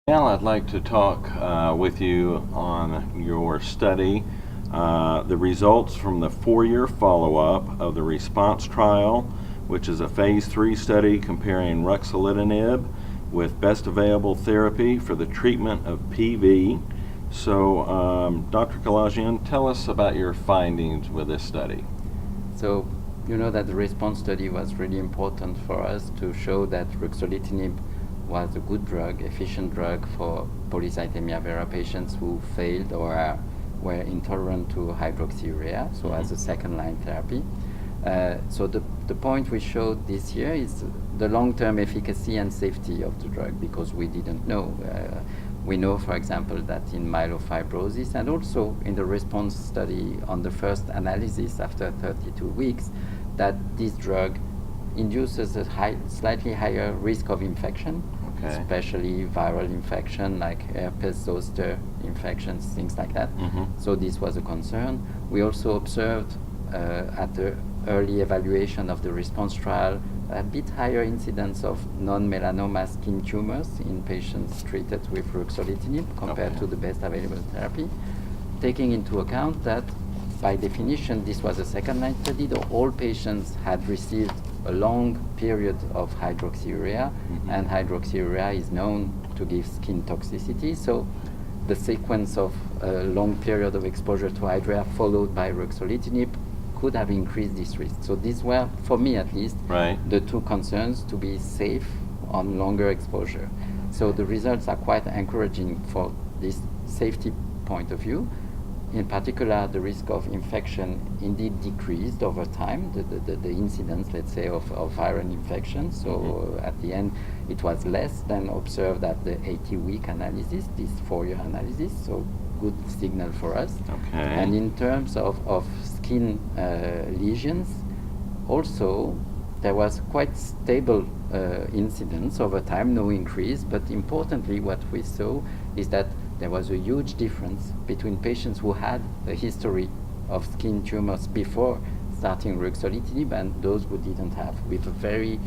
Now I'd like to talk with you on your study, the results from the 4-year follow-up of the response trial, which is a phase 3 study comparing Ruxolitinib with best available therapy for the treatment of PV. So, Dr. Kiladjian, tell us about your findings with this study. So, you know that the response study was really important for us to show that Ruxolitinib was a good drug, efficient drug for Polycythemia Vera patients who failed or were intolerant to hydroxyurea, so as a second-line therapy. So the point we showed this year is the long-term efficacy and safety of the drug, because we didn't know. We know, for example, that in myelofibrosis and also in the response study on the first analysis after 32 weeks, that this drug induces a slightly higher risk of infection, especially viral infection like herpes zoster infections, things like that. So this was a concern. We also observed at the early evaluation of the response trial a bit higher incidence of non-melanoma skin tumors in patients treated with Ruxolitinib compared to the best available therapy, taking into account that by definition this was a second-line study, though all patients had received a long period of hydroxyurea, and hydroxyurea is known to give skin toxicity. So the sequence of a long period of exposure to hydrea followed by Ruxolitinib could have increased this risk. So these were, for me at least, the two concerns: to be safe on longer exposure. So the results are quite encouraging for this safety point of view. In particular, the risk of infection indeed decreased over time, the incidence, let's say, of viral infection. So at the end, it was less than observed at the 80-week analysis, this 4-year analysis, so good signal for us. And in terms of skin lesions, also, there was quite stable incidence over time, no increase, but importantly, what we saw is that there was a huge difference between patients who had a history of skin tumors before starting Ruxolitinib and those who didn't have, with a very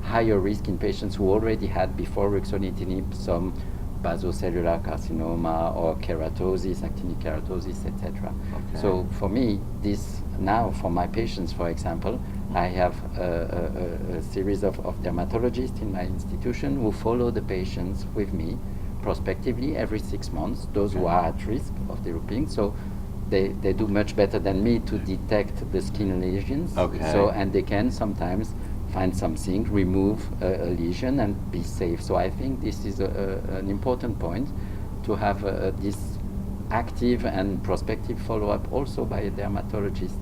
higher risk in patients who already had before Ruxolitinib some basocellular carcinoma or keratosis, actinic keratosis, etc. So for me, this now, for my patients, for example, I have a series of dermatologists in my institution who follow the patients with me prospectively every 6 months, those who are at risk of developing. So they do much better than me to detect the skin lesions. So, and they can sometimes find something, remove a lesion and be safe. So I think this is an important point, to have this active and prospective follow-up also by a dermatologist,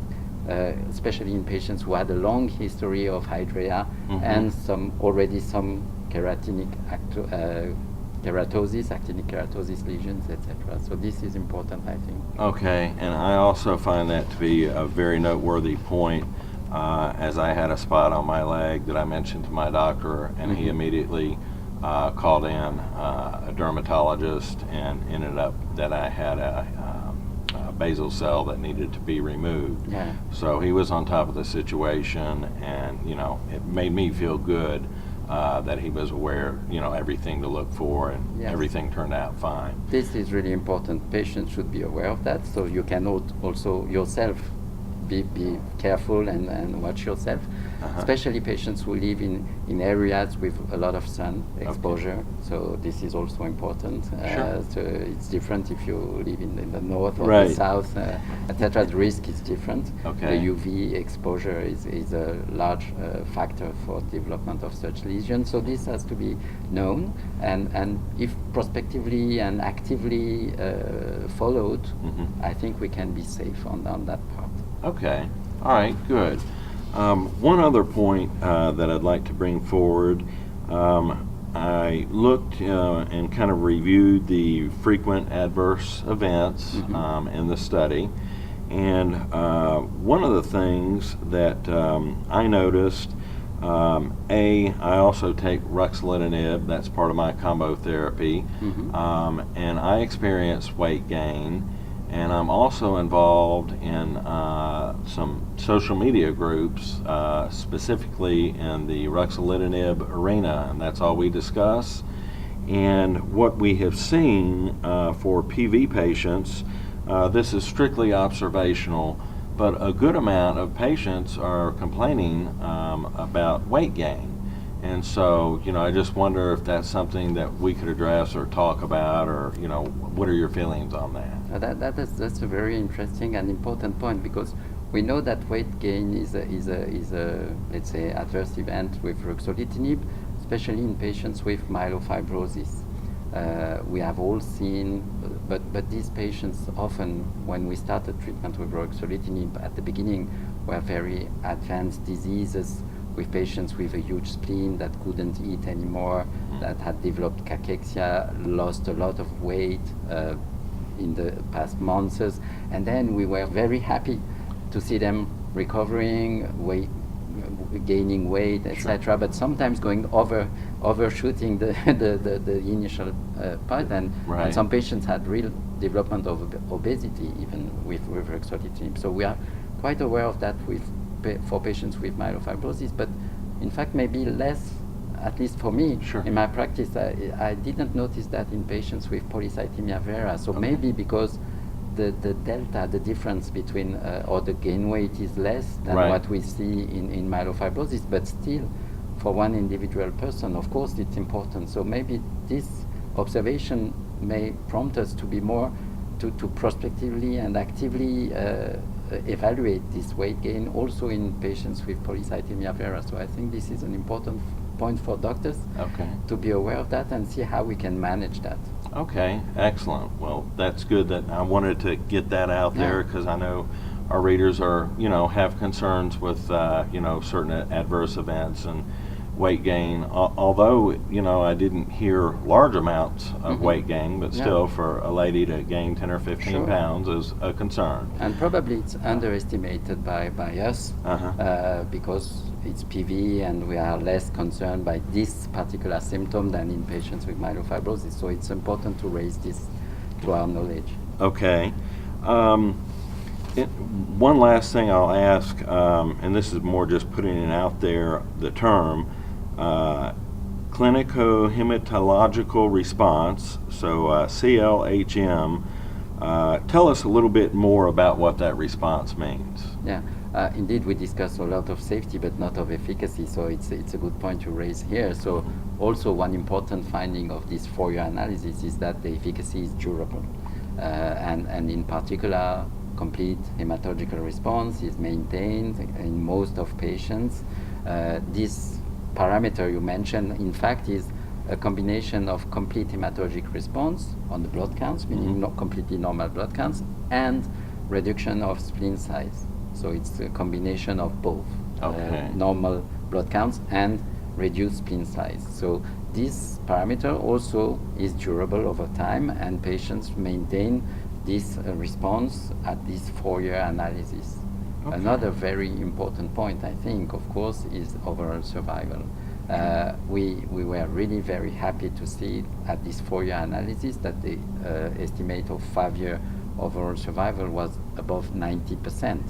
especially in patients who had a long history of hydrea and some keratinic keratosis, actinic keratosis lesions, etc. So this is important, I think. Okay, and I also find that to be a very noteworthy point, as I had a spot on my leg that I mentioned to my doctor, and he immediately called in a dermatologist, and ended up that I had a basal cell that needed to be removed. So he was on top of the situation, and it made me feel good that he was aware, everything to look for, and everything turned out fine. This is really important. Patients should be aware of that, so you can also yourself be careful and watch yourself, especially patients who live in areas with a lot of sun exposure. So this is also important. So it's different if you live in the north or the south, etc. The risk is different. The UV exposure is a large factor for development of such lesions. So this has to be known, and if prospectively and actively followed, I think we can be safe on that part. Okay. All right, good. One other point that I'd like to bring forward, I looked and kind of reviewed the frequent adverse events in the study, and one of the things that I noticed, I also take Ruxolitinib, that's part of my combo therapy, and I experienced weight gain. And I'm also involved in some social media groups, specifically in the Ruxolitinib arena, and that's all we discuss. And what we have seen for PV patients, this is strictly observational, but a good amount of patients are complaining about weight gain. And so, I just wonder if that's something that we could address or talk about, or, what are your feelings on that? That's a very interesting and important point, because we know that weight gain is a let's say adverse event with ruxolitinib, especially in patients with myelofibrosis. We have all seen, but these patients often, when we started treatment with ruxolitinib at the beginning, were very advanced diseases, with patients with a huge spleen that couldn't eat anymore, that had developed cachexia, lost a lot of weight in the past months, and then we were very happy to see them recovering, gaining weight, etc. But sometimes overshooting the initial part, and some patients had real development of obesity even with ruxolitinib. So we are quite aware of that for patients with myelofibrosis, but in fact maybe less, at least for me. In my practice, I didn't notice that in patients with polycythemia vera. So maybe because the delta, the difference between, or the gain weight is less than what we see in myelofibrosis, but still, for one individual person, of course, it's important. So maybe this observation may prompt us to be more, to prospectively and actively evaluate this weight gain also in patients with polycythemia vera. So I think this is an important point for doctors to be aware of that and see how we can manage that. Okay, excellent. Well, that's good that I wanted to get that out there, because I know our readers are, have concerns with, certain adverse events and weight gain. Although, I didn't hear large amounts of weight gain, but still for a lady to gain 10 or 15 pounds is a concern. And probably it's underestimated by us because it's PV and we are less concerned by this particular symptom than in patients with myelofibrosis. So it's important to raise this to our knowledge. Okay. One last thing I'll ask, and this is more just putting it out there, the term, clinico-hematological response, so CLHM. Tell us a little bit more about what that response means. Yeah, indeed we discussed a lot of safety but not of efficacy, so it's a good point to raise here. So also one important finding of this 4-year analysis is that the efficacy is durable, and in particular complete hematological response is maintained in most of patients. This parameter you mentioned, in fact, is a combination of complete hematologic response on the blood counts, meaning not completely normal blood counts, and reduction of spleen size. So it's a combination of both normal blood counts and reduced spleen size. So this parameter also is durable over time, and patients maintain this response at this 4-year analysis. Another very important point, I think, of course, is overall survival. We were really very happy to see at this 4-year analysis that the estimate of 5-year overall survival was above 90%.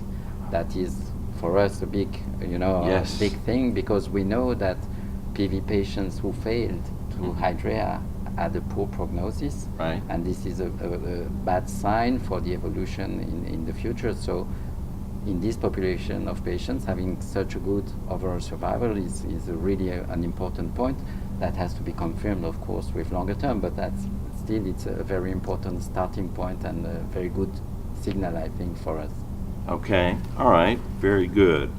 That is, for us, a big, big thing, because we know that PV patients who failed to hydrea had a poor prognosis, and this is a bad sign for the evolution in the future. So in this population of patients, having such a good overall survival is really an important point that has to be confirmed, of course, with longer term, but it's a very important starting point and a very good signal, I think, for us. Okay, all right, very good.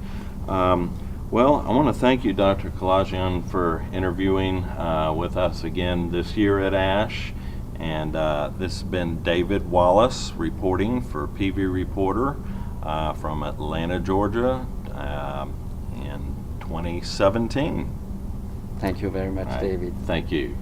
Well, I want to thank you, Dr. Kiladjian, for interviewing with us again this year at ASH. And this has been David Wallace reporting for PV Reporter from Atlanta, Georgia in 2017. Thank you very much, David. Thank you.